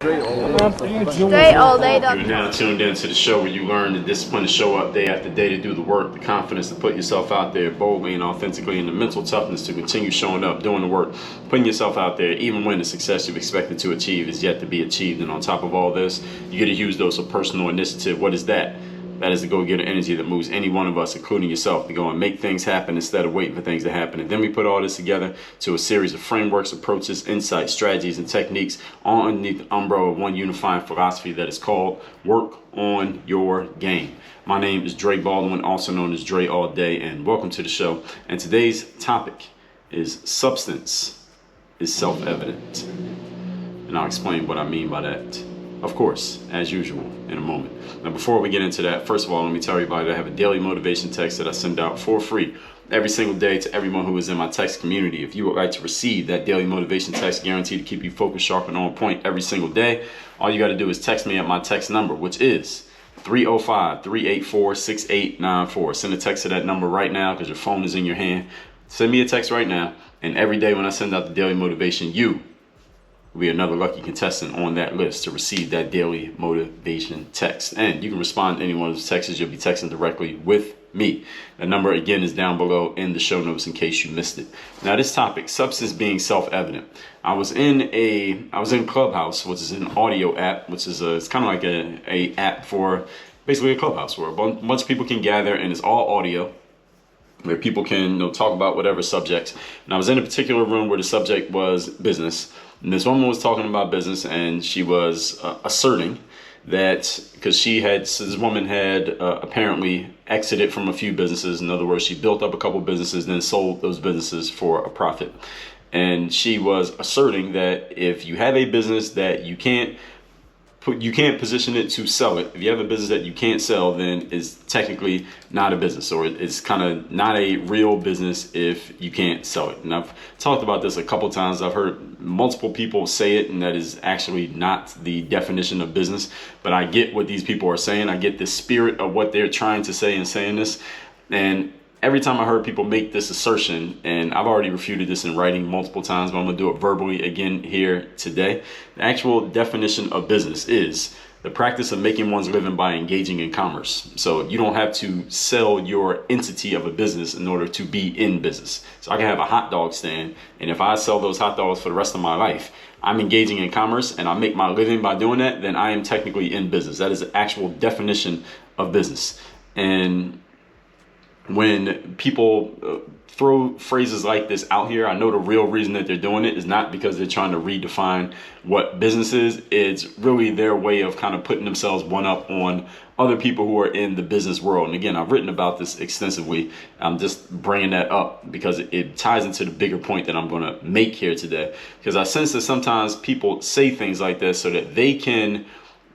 Straight all day. You're now tuned in to the show where you learn the discipline to show up day after day to do the work, the confidence to put yourself out there boldly and authentically, and the mental toughness to continue showing up, doing the work, putting yourself out there, even when the success you've expected to achieve is yet to be achieved. And on top of all this, you get a huge dose of personal initiative. What is that? That is the go-getter energy that moves any one of us, including yourself, to go and make things happen instead of waiting for things to happen. And then we put all this together to a series of frameworks, approaches, insights, strategies, and techniques all underneath the umbrella of one unifying philosophy that is called Work on Your Game. My name is Dre Baldwin, also known as Dre All Day, and welcome to the show. And today's topic is substance is self-evident. And I'll explain what I mean by that, of course, as usual, in a moment. Now, before we get into that, first of all, let me tell everybody that I have a daily motivation text that I send out for free every single day to everyone who is in my text community. If you would like to receive that daily motivation text guaranteed to keep you focused, sharp, and on point every single day, all you got to do is text me at my text number, which is 305-384-6894. Send a text to that number right now because your phone is in your hand. Send me a text right now, and every day when I send out the daily motivation, you will be another lucky contestant on that list to receive that daily motivation text. And you can respond to any one of those texts. You'll be texting directly with me. The number again is down below in the show notes in case you missed it. Now, this topic, substance being self-evident. I was in Clubhouse, which is an audio app, which is it's kind of like a app for basically a clubhouse where a bunch of people can gather, and it's all audio, where people can talk about whatever subjects. And I was in a particular room where the subject was business. And this woman was talking about business, and she was asserting that because this woman had apparently exited from a few businesses. In other words, she built up a couple businesses, then sold those businesses for a profit. And she was asserting that if you have a business that you can't position it to sell it. If you have a business that you can't sell, then it's technically not a business, or it's kind of not a real business if you can't sell it. And I've talked about this a couple times. I've heard multiple people say it, and that is actually not the definition of business. But I get what these people are saying. I get the spirit of what they're trying to say in saying this. And every time I heard people make this assertion, and I've already refuted this in writing multiple times, but I'm going to do it verbally again here today. The actual definition of business is the practice of making one's living by engaging in commerce. So you don't have to sell your entity of a business in order to be in business. So I can have a hot dog stand, and if I sell those hot dogs for the rest of my life, I'm engaging in commerce and I make my living by doing that, then I am technically in business. That is the actual definition of business. And when people throw phrases like this out here, I know the real reason that they're doing it is not because they're trying to redefine what business is. It's really their way of kind of putting themselves one up on other people who are in the business world. And again, I've written about this extensively. I'm just bringing that up because it ties into the bigger point that I'm going to make here today. Because I sense that sometimes people say things like this so that they can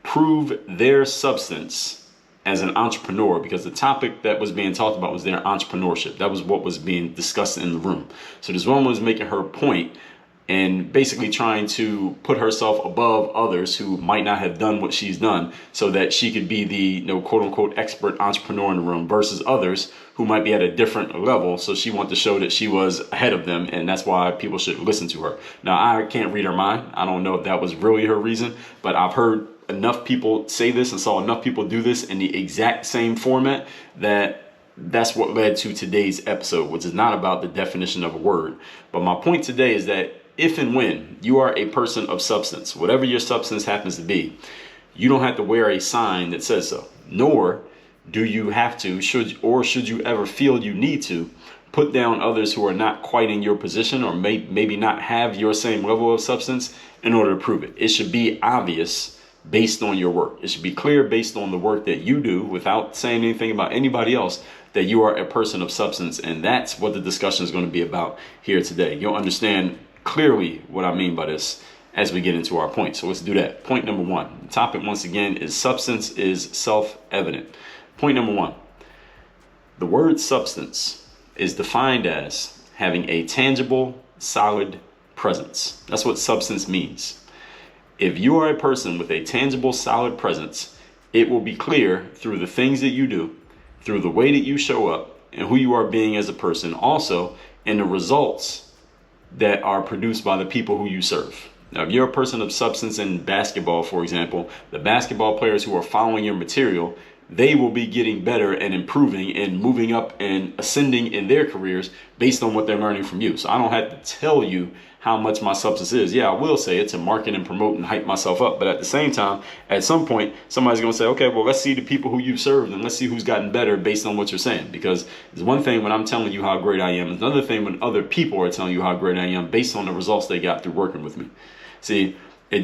prove their substance as an entrepreneur, because the topic that was being talked about was their entrepreneurship. That was what was being discussed in the room. So this woman was making her point and basically trying to put herself above others who might not have done what she's done so that she could be the quote unquote expert entrepreneur in the room versus others who might be at a different level. So she wanted to show that she was ahead of them, and that's why people should listen to her. Now, I can't read her mind. I don't know if that was really her reason, but I've heard enough people say this and saw enough people do this in the exact same format that's what led to today's episode, which is not about the definition of a word. But my point today is that if and when you are a person of substance, whatever your substance happens to be, you don't have to wear a sign that says so, nor do you have to, should you ever feel you need to, put down others who are not quite in your position or maybe not have your same level of substance in order to prove it. It should be obvious based on your work. It should be clear based on the work that you do without saying anything about anybody else that you are a person of substance. And that's what the discussion is going to be about here today. You'll understand clearly what I mean by this as we get into our point. So let's do that. Point number one. The topic once again is substance is self-evident. Point number one. The word substance is defined as having a tangible, solid presence. That's what substance means. If you are a person with a tangible, solid presence, it will be clear through the things that you do, through the way that you show up, and who you are being as a person, also in the results that are produced by the people who you serve. Now, if you're a person of substance in basketball, for example, the basketball players who are following your material, they will be getting better and improving and moving up and ascending in their careers based on what they're learning from you. So I don't have to tell you how much my substance is. Yeah, I will say it to market and promote and hype myself up. But at the same time, at some point, somebody's going to say, okay, well, let's see the people who you've served and let's see who's gotten better based on what you're saying. Because it's one thing when I'm telling you how great I am. It's another thing when other people are telling you how great I am based on the results they got through working with me. See,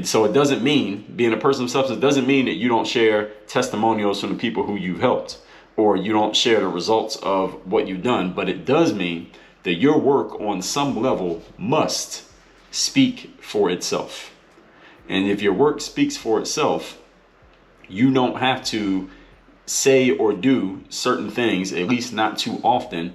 so it doesn't mean, being a person of substance doesn't mean that you don't share testimonials from the people who you've helped, or you don't share the results of what you've done. But it does mean that your work on some level must speak for itself. And if your work speaks for itself, you don't have to say or do certain things, at least not too often,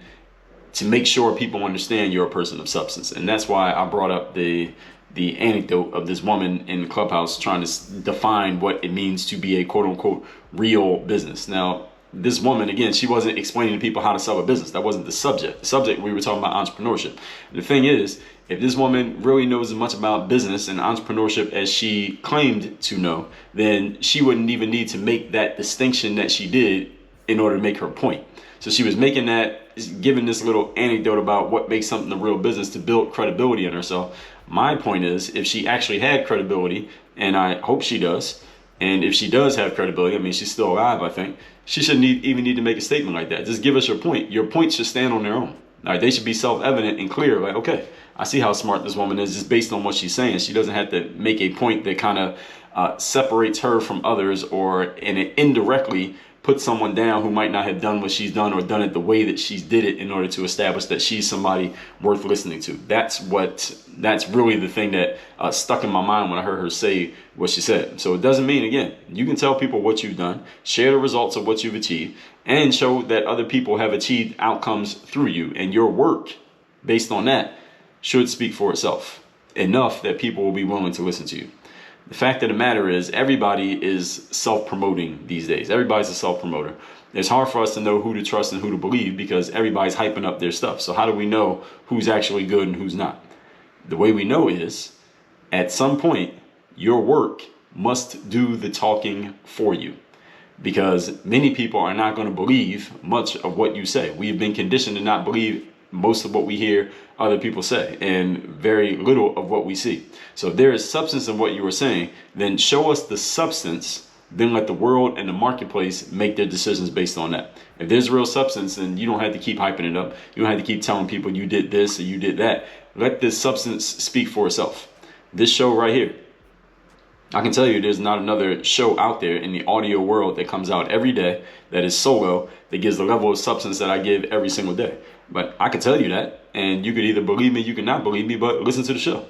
to make sure people understand you're a person of substance. And that's why I brought up the anecdote of this woman in the clubhouse trying to define what it means to be a quote unquote real business. Now, this woman, again, she wasn't explaining to people how to sell a business. That wasn't the subject. The subject, we were talking about entrepreneurship. The thing is, if this woman really knows as much about business and entrepreneurship as she claimed to know, then she wouldn't even need to make that distinction that she did in order to make her point. So she was making that, giving this little anecdote about what makes something a real business to build credibility in herself. My point is, if she actually had credibility, and I hope she does, and if she does have credibility, I mean, she's still alive, I think, she shouldn't even need to make a statement like that. Just give us your point. Your points should stand on their own. All right, they should be self-evident and clear. Like, okay, I see how smart this woman is just based on what she's saying. She doesn't have to make a point that kind of separates her from others, or in it indirectly put someone down who might not have done what she's done or done it the way that she did it in order to establish that she's somebody worth listening to. That's really the thing that stuck in my mind when I heard her say what she said. So it doesn't mean, again, you can tell people what you've done, share the results of what you've achieved, and show that other people have achieved outcomes through you. And your work based on that should speak for itself enough that people will be willing to listen to you. The fact of the matter is, everybody is self-promoting these days. Everybody's a self-promoter. It's hard for us to know who to trust and who to believe because everybody's hyping up their stuff. So how do we know who's actually good and who's not? The way we know is, at some point, your work must do the talking for you, because many people are not going to believe much of what you say. We've been conditioned to not believe most of what we hear other people say and very little of what we see. So if there is substance in what you are saying, then show us the substance, then let the world and the marketplace make their decisions based on that. If there's real substance, then you don't have to keep hyping it up. You don't have to keep telling people you did this or you did that. Let this substance speak for itself. This show right here, I can tell you there's not another show out there in the audio world that comes out every day that is solo, that gives the level of substance that I give every single day. But I can tell you that, and you could either believe me, you can not believe me, but listen to the show.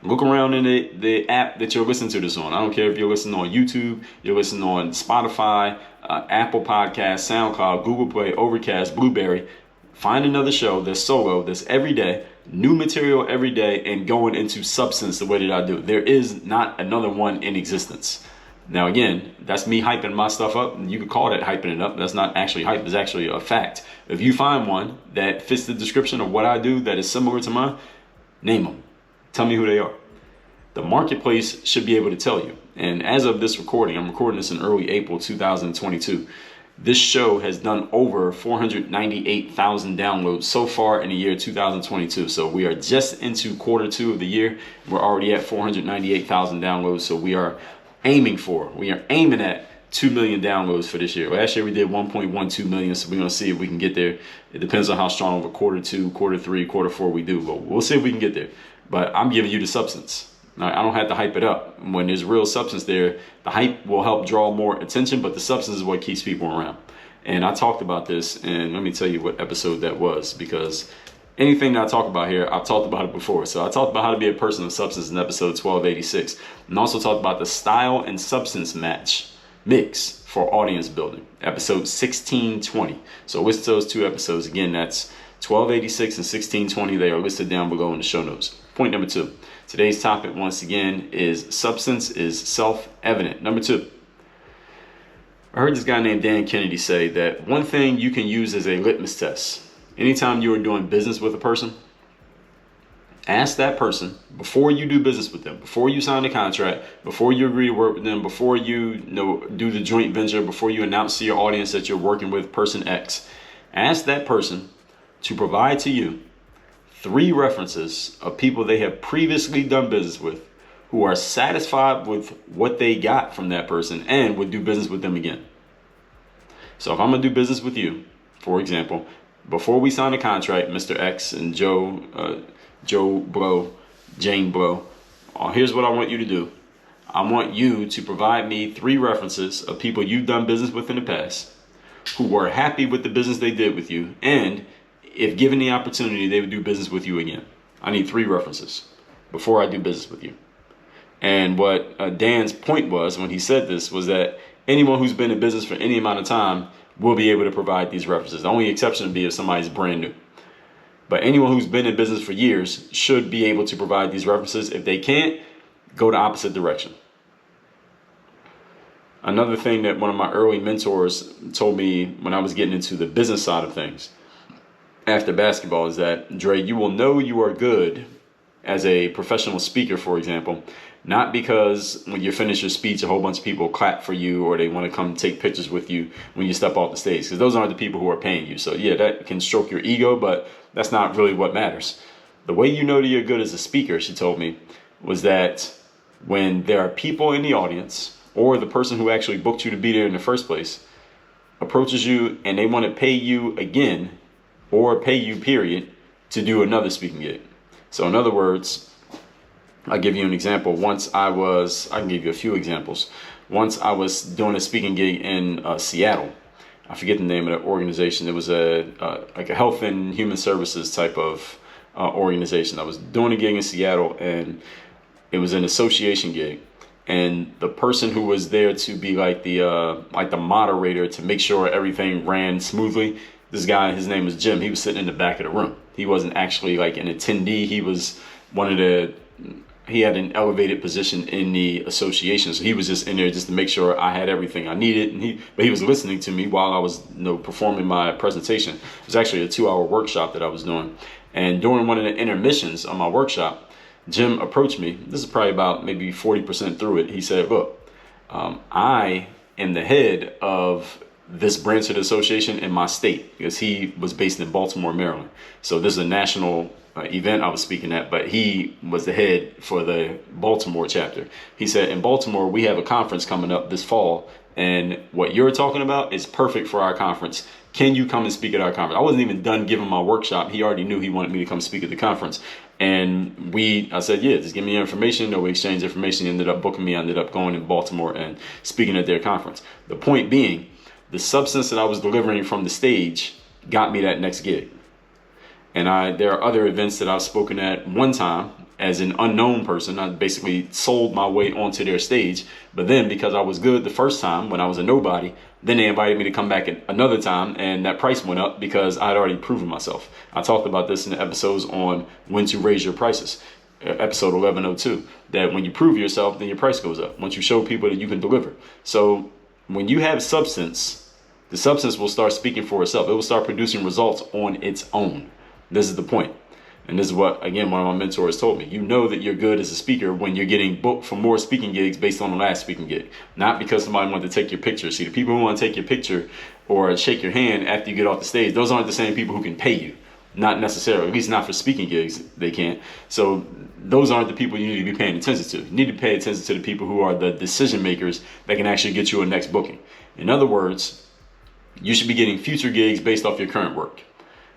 Look around in the app that you're listening to this on. I don't care if you're listening on YouTube, you're listening on Spotify, Apple Podcasts, SoundCloud, Google Play, Overcast, Blueberry. Find another show that's solo, that's every day, new material every day, and going into substance the way that I do. There is not another one in existence. Now, again, that's me hyping my stuff up. You could call that hyping it up. That's not actually hype. It's actually a fact. If you find one that fits the description of what I do that is similar to mine, name them. Tell me who they are. The marketplace should be able to tell you. And as of this recording, I'm recording this in early April 2022. This show has done over 498,000 downloads so far in the year 2022. So we are just into Q2 of the year. We're already at 498,000 downloads. So we are aiming at 2 million downloads for this year. Last year we did 1.12 million, so we're going to see if we can get there. It depends on how strong of a Q2, Q3, Q4 we do, but we'll see if we can get there. But I'm giving you the substance. Now, I don't have to hype it up. When there's real substance there, the hype will help draw more attention, but the substance is what keeps people around. And I talked about this, and let me tell you what episode that was, because anything that I talk about here, I've talked about it before. So I talked about how to be a person of substance in episode 1286, and also talked about the style and substance mix for audience building, episode 1620. So listen to those two episodes. Again, that's 1286 and 1620. They are listed down below in the show notes. Point number 2. Today's topic, once again, is substance is self-evident. Number 2. I heard this guy named Dan Kennedy say that one thing you can use as a litmus test anytime you are doing business with a person, Ask that person before you do business with them, before you sign the contract, before you agree to work with them, before you do the joint venture, before you announce to your audience that you're working with person X. Ask that person to provide to you 3 references of people they have previously done business with who are satisfied with what they got from that person and would do business with them again. So if I'm going to do business with you, for example, before we sign the contract, Mr. X and Joe Blow, Jane Blow, here's what I want you to do. I want you to provide me 3 references of people you've done business with in the past who were happy with the business they did with you, and if given the opportunity, they would do business with you again. I need 3 references before I do business with you. And what Dan's point was when he said this was that anyone who's been in business for any amount of time will be able to provide these references. The only exception would be if somebody's brand new. But anyone who's been in business for years should be able to provide these references. If they can't, go the opposite direction. Another thing that one of my early mentors told me when I was getting into the business side of things after basketball is that, Dre, you will know you are good as a professional speaker, for example, not because when you finish your speech, a whole bunch of people clap for you or they want to come take pictures with you when you step off the stage, because those aren't the people who are paying you. So yeah, that can stroke your ego, but that's not really what matters. The way you know that you're good as a speaker, she told me, was that when there are people in the audience or the person who actually booked you to be there in the first place approaches you and they want to pay you again or pay you period to do another speaking gig. So in other words, I'll give you an example. I can give you a few examples. Once I was doing a speaking gig in Seattle. I forget the name of the organization. It was like a health and human services type of organization. I was doing a gig in Seattle, and it was an association gig. And the person who was there to be like the moderator to make sure everything ran smoothly, this guy, his name was Jim. He was sitting in the back of the room. He wasn't actually like an attendee. He was he had an elevated position in the association. So he was just in there just to make sure I had everything I needed. But he was listening to me while I was performing my presentation. It was actually a 2-hour workshop that I was doing. And during one of the intermissions on my workshop, Jim approached me. This is probably about maybe 40% through it. He said, look, I am the head of this branch of the association in my state, because he was based in Baltimore, Maryland. So this is a national event I was speaking at, but he was the head for the Baltimore chapter. He said, in Baltimore, we have a conference coming up this fall, and what you're talking about is perfect for our conference. Can you come and speak at our conference? I wasn't even done giving my workshop. He already knew he wanted me to come speak at the conference. And I said, yeah, just give me your information. We exchanged information. He ended up booking me. I ended up going in Baltimore and speaking at their conference. The point being, the substance that I was delivering from the stage got me that next gig. And there are other events that I've spoken at one time as an unknown person. I basically sold my way onto their stage. But then because I was good the first time when I was a nobody, then they invited me to come back another time, and that price went up because I'd already proven myself. I talked about this in the episodes on when to raise your prices. Episode 1102, that when you prove yourself, then your price goes up. Once you show people that you can deliver. So when you have substance, the substance will start speaking for itself. It will start producing results on its own. This is the point. And this is what, again, one of my mentors told me. You know that you're good as a speaker when you're getting booked for more speaking gigs based on the last speaking gig. Not because somebody wanted to take your picture. See, the people who want to take your picture or shake your hand after you get off the stage, those aren't the same people who can pay you. Not necessarily, at least not for speaking gigs, they can't. So those aren't the people you need to be paying attention to. You need to pay attention to the people who are the decision makers that can actually get you a next booking. In other words, you should be getting future gigs based off your current work.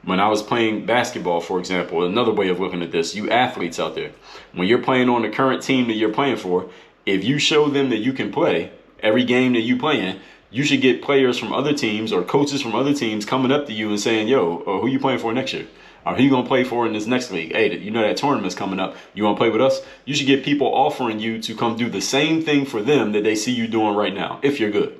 When I was playing basketball, for example, another way of looking at this, you athletes out there, when you're playing on the current team that you're playing for, if you show them that you can play every game that you play in, you should get players from other teams or coaches from other teams coming up to you and saying, yo, who you playing for next year? Or who you going to play for in this next league? Hey, you know that tournament's coming up. You want to play with us? You should get people offering you to come do the same thing for them that they see you doing right now, if you're good.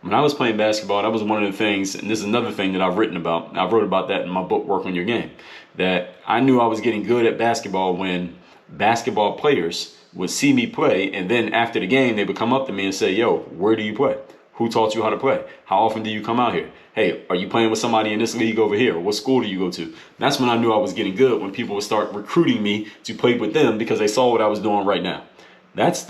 When I was playing basketball, that was one of the things, and this is another thing that I've written about. I wrote about that in my book, Work on Your Game, that I knew I was getting good at basketball when basketball players would see me play, and then after the game, they would come up to me and say, yo, where do you play? Who taught you how to play? How often do you come out here? Hey, are you playing with somebody in this league over here? What school do you go to? That's when I knew I was getting good, when people would start recruiting me to play with them because they saw what I was doing right now. That's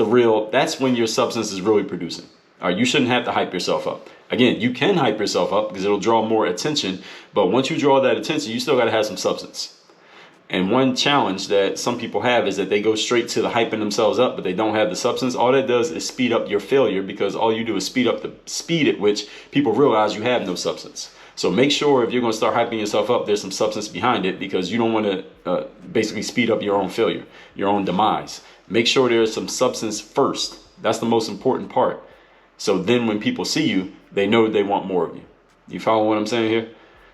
when your substance is really producing. All right, you shouldn't have to hype yourself up. Again, you can hype yourself up because it'll draw more attention. But once you draw that attention, you still got to have some substance. And one challenge that some people have is that they go straight to the hyping themselves up, but they don't have the substance. All that does is speed up your failure, because all you do is speed up the speed at which people realize you have no substance. So make sure if you're going to start hyping yourself up, there's some substance behind it, because you don't want to basically speed up your own failure, your own demise. Make sure there's some substance first. That's the most important part. So then when people see you, they know they want more of you. You follow what I'm saying here?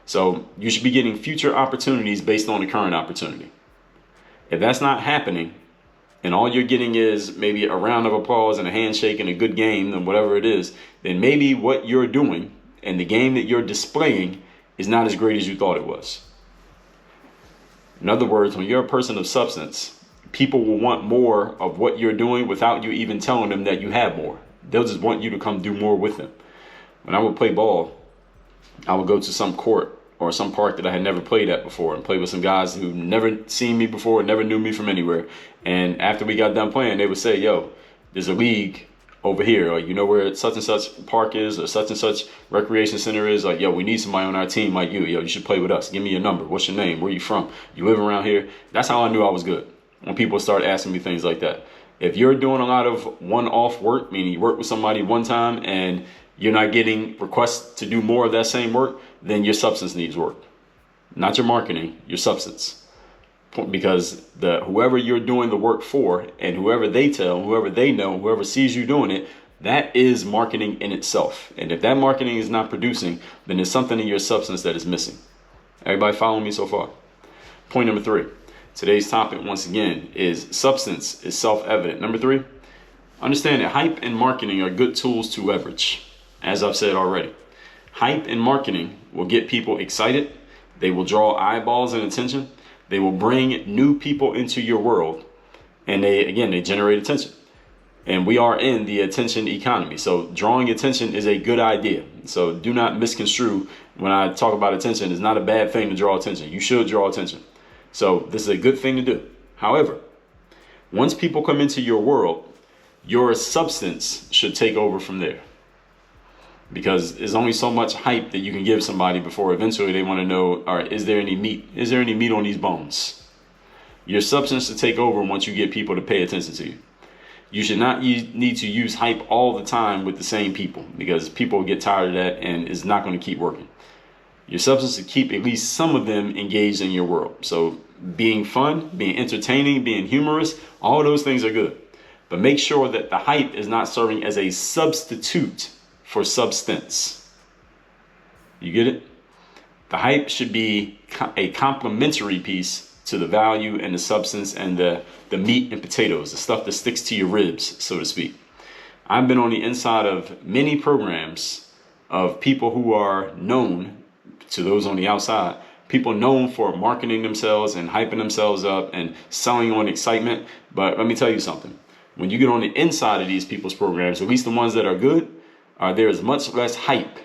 So you should be getting future opportunities based on the current opportunity. If that's not happening, and all you're getting is maybe a round of applause and a handshake and a good game and whatever it is, then maybe what you're doing and the game that you're displaying is not as great as you thought it was. In other words, when you're a person of substance, people will want more of what you're doing without you even telling them that you have more. They'll just want you to come do more with them. When I would play ball, I would go to some court or some park that I had never played at before and play with some guys who never seen me before, never knew me from anywhere. And after we got done playing, they would say, yo, there's a league over here, or you know where such and such park is, or such and such recreation center is, like, yo, we need somebody on our team like you. Yo, you should play with us. Give me your number. What's your name? Where you from? You live around here? That's how I knew I was good, when people start asking me things like that. If you're doing a lot of one-off work, meaning you work with somebody one time and you're not getting requests to do more of that same work, then your substance needs work. Not your marketing, your substance. Because whoever you're doing the work for, and whoever they tell, whoever they know, whoever sees you doing it, that is marketing in itself. And if that marketing is not producing, then there's something in your substance that is missing. Everybody following me so far? Point number 3. Today's topic, once again, is substance is self-evident. Number 3, understand that hype and marketing are good tools to leverage. As I've said already, hype and marketing will get people excited. They will draw eyeballs and attention. They will bring new people into your world. And they generate attention. And we are in the attention economy. So drawing attention is a good idea. So do not misconstrue when I talk about attention. It's not a bad thing to draw attention. You should draw attention. So this is a good thing to do. However, once people come into your world, your substance should take over from there. Because there's only so much hype that you can give somebody before eventually they want to know, all right, is there any meat? Is there any meat on these bones? Your substance should take over once you get people to pay attention to you. You should not need to use hype all the time with the same people, because people get tired of that and it's not going to keep working. Your substance should keep at least some of them engaged in your world. So being fun, being entertaining, being humorous, all those things are good. But make sure that the hype is not serving as a substitute for substance. You get it? The hype should be a complementary piece to the value and the substance and the meat and potatoes, the stuff that sticks to your ribs, so to speak. I've been on the inside of many programs of people who are known to those on the outside, people known for marketing themselves and hyping themselves up and selling on excitement. But let me tell you something. When you get on the inside of these people's programs, at least the ones that are good, there is much less hype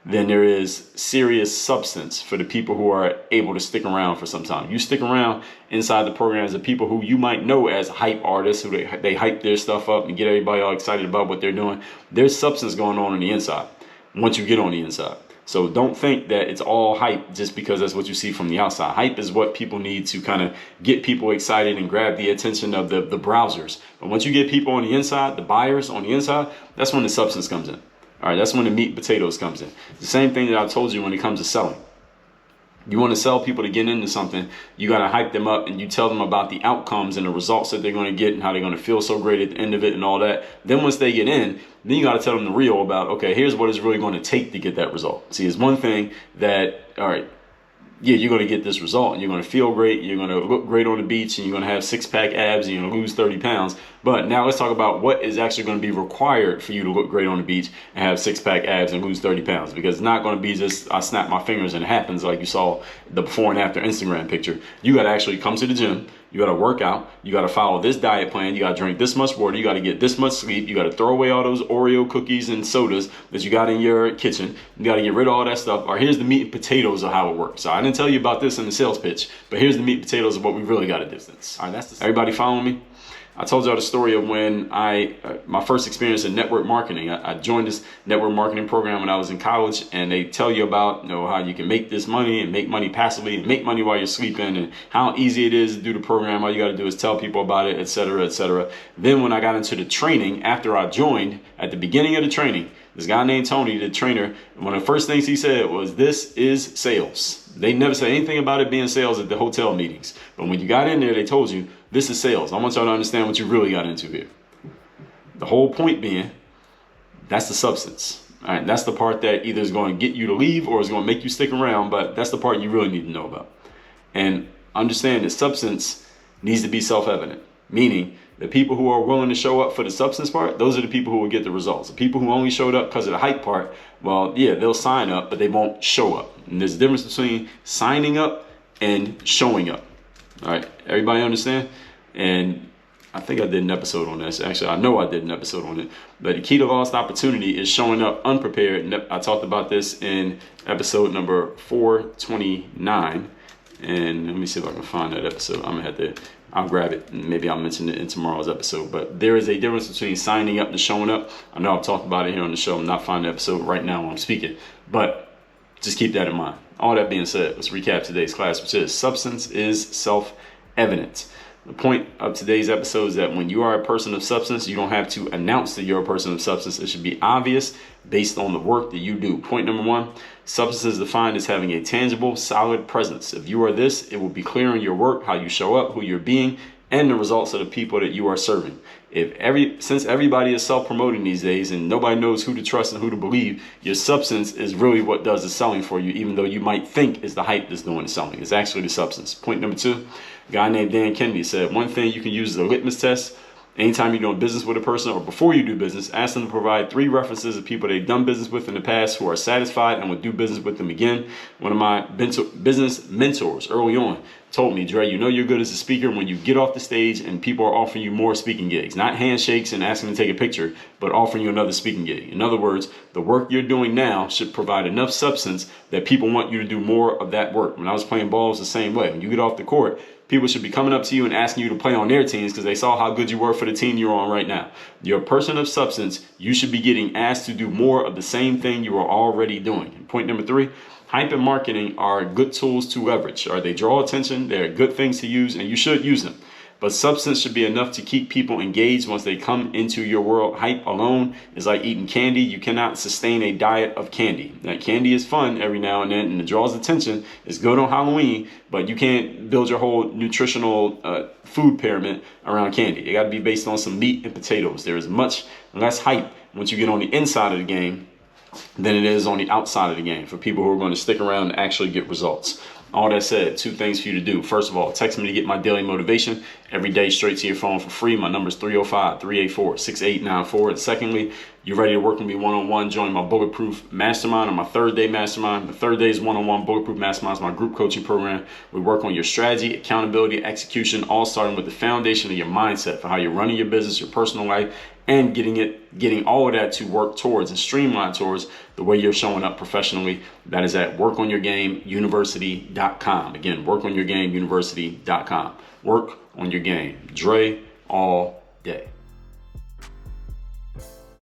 than there is serious substance for the people who are able to stick around for some time. You stick around inside the programs of people who you might know as hype artists, who they hype their stuff up and get everybody all excited about what they're doing. There's substance going on the inside once you get on the inside. So don't think that it's all hype just because that's what you see from the outside. Hype is what people need to kind of get people excited and grab the attention of the browsers. But once you get people on the inside, the buyers on the inside, that's when the substance comes in. All right, that's when the meat and potatoes comes in. The same thing that I told you when it comes to selling. You want to sell people to get into something, you got to hype them up and you tell them about the outcomes and the results that they're going to get and how they're going to feel so great at the end of it and all that. Then once they get in, then you got to tell them the real about, okay, here's what it's really going to take to get that result. See, it's one thing that, all right, yeah, you're going to get this result and you're going to feel great. You're going to look great on the beach and you're going to have 6-pack abs and you're going to lose 30 pounds. But now let's talk about what is actually going to be required for you to look great on the beach and have 6-pack abs and lose 30 pounds. Because it's not going to be just I snap my fingers and it happens like you saw the before and after Instagram picture. You got to actually come to the gym. You got to work out. You got to follow this diet plan. You got to drink this much water. You got to get this much sleep. You got to throw away all those Oreo cookies and sodas that you got in your kitchen. You got to get rid of all that stuff. Or here's the meat and potatoes of how it works. So I didn't tell you about this in the sales pitch, but here's the meat and potatoes of what we really got to distance. All right, everybody following me? I told y'all the story of when my first experience in network marketing. I joined this network marketing program when I was in college, and they tell you about how you can make this money and make money passively and make money while you're sleeping, and how easy it is to do the program. All you got to do is tell people about it, etc., etc. Then when I got into the training, after I joined, at the beginning of the training, this guy named Tony, the trainer, one of the first things he said was, "This is sales." They never said anything about it being sales at the hotel meetings. But when you got in there, they told you, this is sales. I want y'all to understand what you really got into here. The whole point being, that's the substance. All right, that's the part that either is going to get you to leave or is going to make you stick around, but that's the part you really need to know about. And understand that substance needs to be self-evident, meaning the people who are willing to show up for the substance part, those are the people who will get the results. The people who only showed up because of the hype part, well, yeah, they'll sign up, but they won't show up. And there's a difference between signing up and showing up. All right, everybody understand? And I think I did an episode on this. Actually, I know I did an episode on it. But the key to lost opportunity is showing up unprepared. And I talked about this in episode number 429. And let me see if I can find that episode. I'm going to have to, I'll grab it and maybe I'll mention it in tomorrow's episode. But there is a difference between signing up and showing up. I know I've talked about it here on the show. I'm not finding the episode right now when I'm speaking. But just keep that in mind. All that being said, let's recap today's class, which is substance is self-evident. The point of today's episode is that when you are a person of substance, you don't have to announce that you're a person of substance. It should be obvious based on the work that you do. Point number one, substance is defined as having a tangible, solid presence. If you are this, it will be clear in your work, how you show up, who you're being, and the results of the people that you are serving. Since everybody is self-promoting these days and nobody knows who to trust and who to believe, your substance is really what does the selling for you, even though you might think it's the hype that's doing the selling. It's actually the substance. Point number two, a guy named Dan Kennedy said, one thing you can use as a litmus test anytime you're doing business with a person or before you do business, ask them to provide 3 references of people they've done business with in the past who are satisfied and would do business with them again. One of my business mentors early on told me, Dre, you know you're good as a speaker when you get off the stage and people are offering you more speaking gigs. Not handshakes and asking to take a picture, but offering you another speaking gig. In other words, the work you're doing now should provide enough substance that people want you to do more of that work. When I was playing ball, it was the same way. When you get off the court, people should be coming up to you and asking you to play on their teams because they saw how good you were for the team you're on right now. You're a person of substance. You should be getting asked to do more of the same thing you are already doing. And point number 3, hype and marketing are good tools to leverage. Or they draw attention. They're good things to use, and you should use them. But substance should be enough to keep people engaged once they come into your world. Hype alone is like eating candy. You cannot sustain a diet of candy. Now, candy is fun every now and then, and it draws attention. It's good on Halloween, but you can't build your whole nutritional food pyramid around candy. It got to be based on some meat and potatoes. There is much less hype once you get on the inside of the game than it is on the outside of the game for people who are going to stick around and actually get results. All that said, 2 things for you to do. First of all, text me to get my daily motivation every day straight to your phone for free. My number is 305-384-6894. And secondly, you're ready to work with me one-on-one. Join my Bulletproof Mastermind on my 3rd day mastermind. The 3rd day is one-on-one. Bulletproof Mastermind is my group coaching program. We work on your strategy, accountability, execution, all starting with the foundation of your mindset for how you're running your business, your personal life, and getting all of that to work towards and streamline towards the way you're showing up professionally. That is at workonyourgameuniversity.com. Again, workonyourgameuniversity.com. Work on your game. Dre all day.